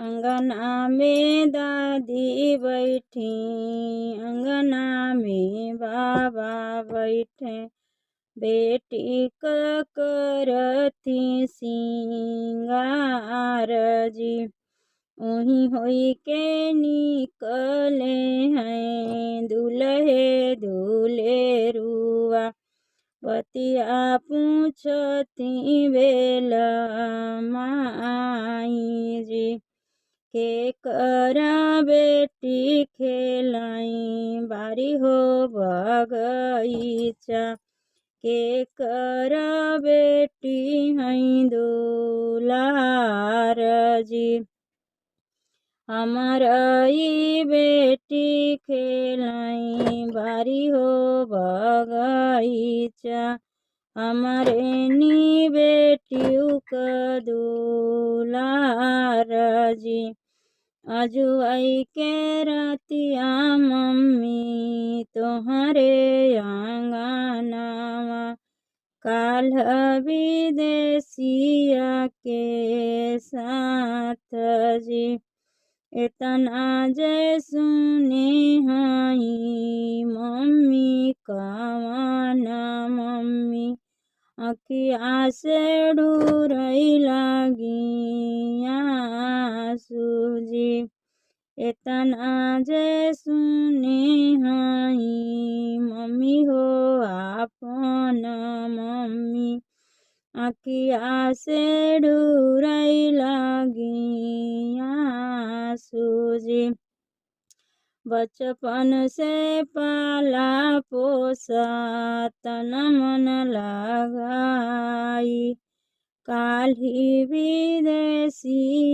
अंगना में दादी बैठी, अंगना में बाबा बैठे, बेटी क करती सिंगार जी। ओही होई के निकले हैं दूल्हे दुल्हेरुआ, बतिया पूछती बेला माई जी। के करा बेटी खेलाई बारी हो बगीचा, के करा बेटी हैं दुलार जी। हमारा ई बेटी खेलाई बारी हो बगीचा, हमारे नी बेटी क दुलार जी। अजुआई के रतिया मम्मी तोहरे आंगनावा, काल्ह विदेशिया के साथ जी। इतना जे सुने हई मम्मी कवाना मम्मी, अखिया से ढूरई लागी आंसू जी। इतना जे सुने हई मम्मी हो आपन मम्मी, अखिया से ढूरई लागी आंसू जी। बचपन से पाला पोसा तन मन लगाई, काल्हि विदेशिया